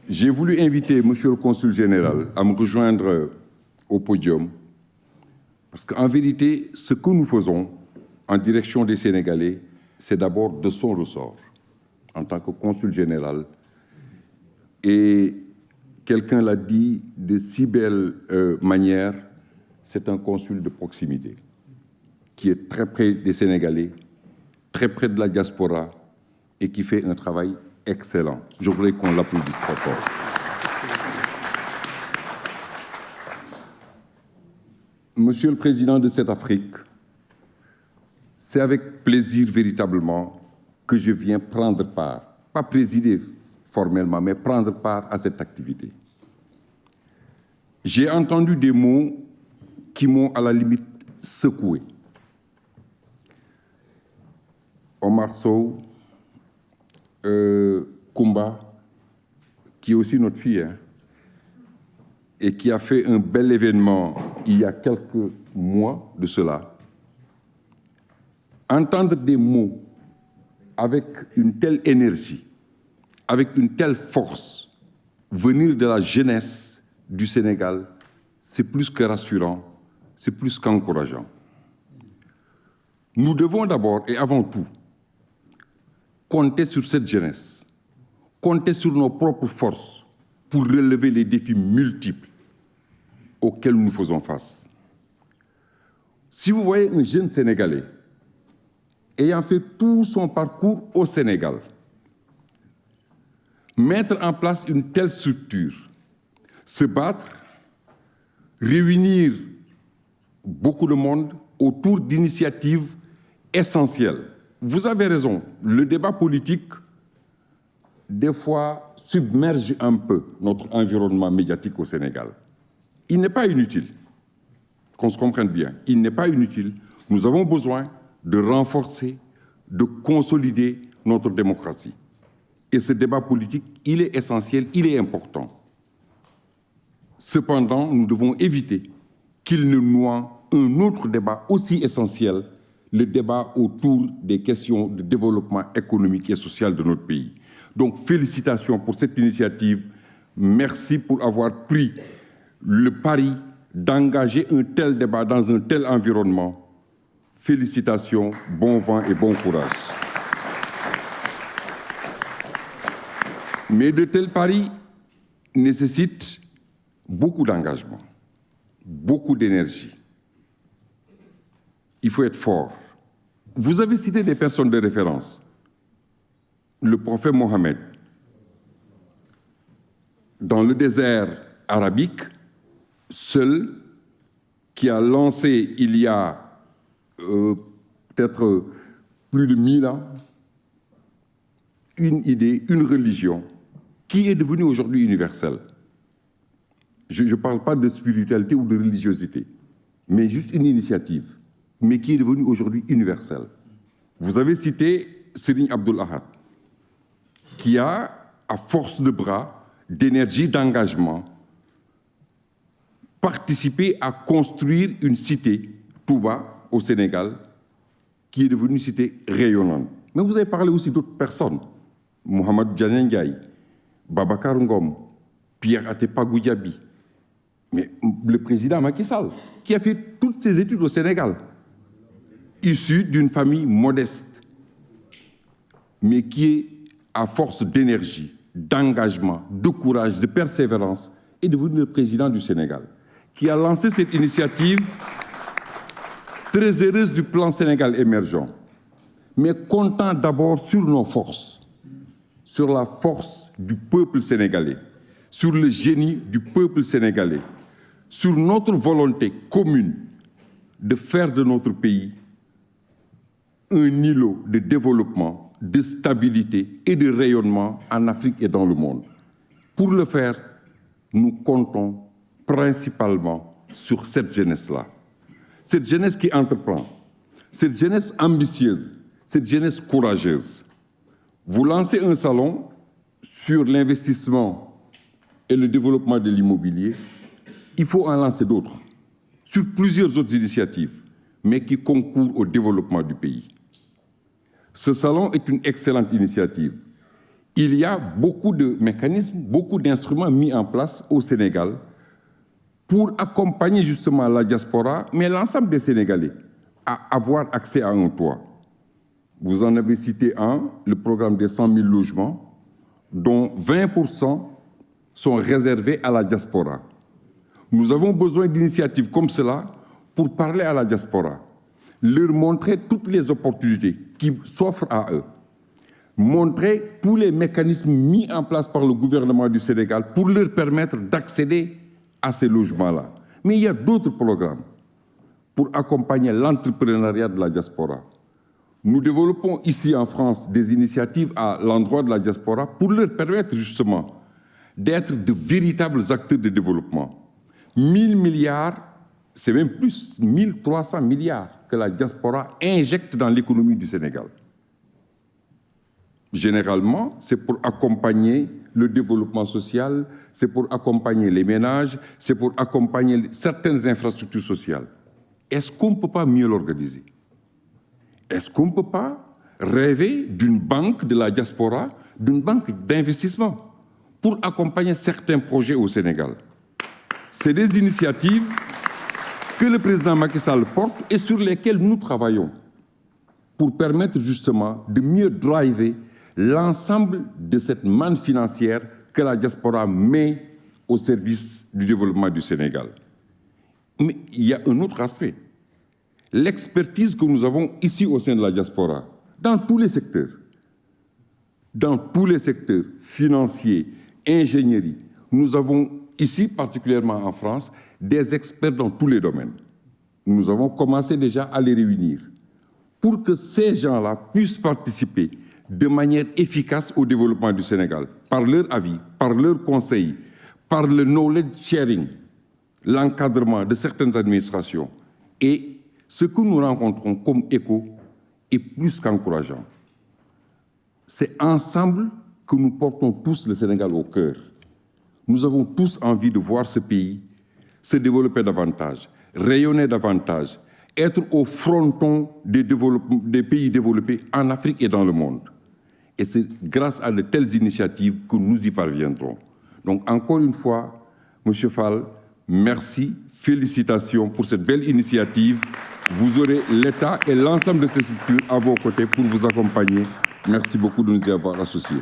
J'ai voulu inviter Monsieur le Consul général à me rejoindre au podium parce qu'en vérité, ce que nous faisons en direction des Sénégalais, c'est d'abord de son ressort en tant que Consul général. Et quelqu'un l'a dit de si belle manière, c'est un consul de proximité qui est très près des Sénégalais, très près de la diaspora et qui fait un travail excellent. Je voudrais qu'on l'applaudisse très fort. Monsieur le Président de cette Afrique, c'est avec plaisir véritablement que je viens prendre part, pas présider formellement, mais prendre part à cette activité. J'ai entendu des mots qui m'ont à la limite secoué. Omar Sow, Kumba, qui est aussi notre fille, hein, et qui a fait un bel événement il y a quelques mois de cela. Entendre des mots avec une telle énergie, avec une telle force, venir de la jeunesse du Sénégal, c'est plus que rassurant, c'est plus qu'encourageant. Nous devons d'abord et avant tout compter sur cette jeunesse, compter sur nos propres forces pour relever les défis multiples auxquels nous faisons face. Si vous voyez un jeune Sénégalais ayant fait tout son parcours au Sénégal, mettre en place une telle structure, se battre, réunir beaucoup de monde autour d'initiatives essentielles. Vous avez raison, le débat politique, des fois, submerge un peu notre environnement médiatique au Sénégal. Il n'est pas inutile, qu'on se comprenne bien, il n'est pas inutile. Nous avons besoin de renforcer, de consolider notre démocratie. Et ce débat politique, il est essentiel, il est important. Cependant, nous devons éviter qu'il ne noie un autre débat aussi essentiel, le débat autour des questions de développement économique et social de notre pays. Donc, félicitations pour cette initiative. Merci pour avoir pris le pari d'engager un tel débat dans un tel environnement. Félicitations, bon vent et bon courage. Mais de tels paris nécessitent beaucoup d'engagement, beaucoup d'énergie. Il faut être fort. Vous avez cité des personnes de référence. Le prophète Mohammed, dans le désert arabique, seul, qui a lancé il y a peut-être plus de 1000 ans, une idée, une religion, qui est devenue aujourd'hui universelle. Je ne parle pas de spiritualité ou de religiosité, mais juste une initiative, mais qui est devenue aujourd'hui universelle. Vous avez cité Serigne Abdoul Ahad, qui a, à force de bras, d'énergie, d'engagement, participé à construire une cité, Touba, au Sénégal, qui est devenue une cité rayonnante. Mais vous avez parlé aussi d'autres personnes. Mohamed Diagne Ndiaye, Babacar Ngom, Pierre Atepa Goudiaby, mais le président Macky Sall, qui a fait toutes ses études au Sénégal, issu d'une famille modeste, mais qui est, à force d'énergie, d'engagement, de courage, de persévérance, est devenu le président du Sénégal, qui a lancé cette initiative très heureuse du plan Sénégal émergent, mais comptant d'abord sur nos forces, sur la force du peuple sénégalais, sur le génie du peuple sénégalais, sur notre volonté commune de faire de notre pays un îlot de développement, de stabilité et de rayonnement en Afrique et dans le monde. Pour le faire, nous comptons principalement sur cette jeunesse-là. Cette jeunesse qui entreprend, cette jeunesse ambitieuse, cette jeunesse courageuse. Vous lancez un salon sur l'investissement et le développement de l'immobilier. Il faut en lancer d'autres, sur plusieurs autres initiatives, mais qui concourent au développement du pays. Ce salon est une excellente initiative. il y a beaucoup de mécanismes, beaucoup d'instruments mis en place au Sénégal pour accompagner justement la diaspora, mais l'ensemble des Sénégalais, à avoir accès à un toit. Vous en avez cité un, le programme des 100 000 logements, dont 20% sont réservés à la diaspora. Nous avons besoin d'initiatives comme cela pour parler à la diaspora, leur montrer toutes les opportunités qui s'offrent à eux, montrer tous les mécanismes mis en place par le gouvernement du Sénégal pour leur permettre d'accéder à ces logements-là. Mais il y a d'autres programmes pour accompagner l'entrepreneuriat de la diaspora. Nous développons ici en France des initiatives à l'endroit de la diaspora pour leur permettre justement d'être de véritables acteurs de développement. 1000 milliards, c'est même plus, 1300 milliards que la diaspora injecte dans l'économie du Sénégal. Généralement, c'est pour accompagner le développement social, c'est pour accompagner les ménages, c'est pour accompagner certaines infrastructures sociales. Est-ce qu'on ne peut pas mieux l'organiser? Est-ce qu'on ne peut pas rêver d'une banque de la diaspora, d'une banque d'investissement pour accompagner certains projets au Sénégal? C'est des initiatives que le président Macky Sall porte et sur lesquelles nous travaillons pour permettre justement de mieux driver l'ensemble de cette manne financière que la diaspora met au service du développement du Sénégal. Mais il y a un autre aspect. L'expertise que nous avons ici au sein de la diaspora, dans tous les secteurs, financiers, ingénierie, nous avons ici, particulièrement en France, des experts dans tous les domaines. Nous avons commencé déjà à les réunir pour que ces gens-là puissent participer de manière efficace au développement du Sénégal, par leur avis, par leurs conseils, par le knowledge sharing, l'encadrement de certaines administrations. Et ce que nous rencontrons comme écho est plus qu'encourageant. C'est ensemble que nous portons tous le Sénégal au cœur. Nous avons tous envie de voir ce pays se développer davantage, rayonner davantage, être au fronton des pays développés en Afrique et dans le monde. Et c'est grâce à de telles initiatives que nous y parviendrons. Donc encore une fois, M. Fall, merci, félicitations pour cette belle initiative. Vous aurez l'État et l'ensemble de ces structures à vos côtés pour vous accompagner. Merci beaucoup de nous y avoir associés.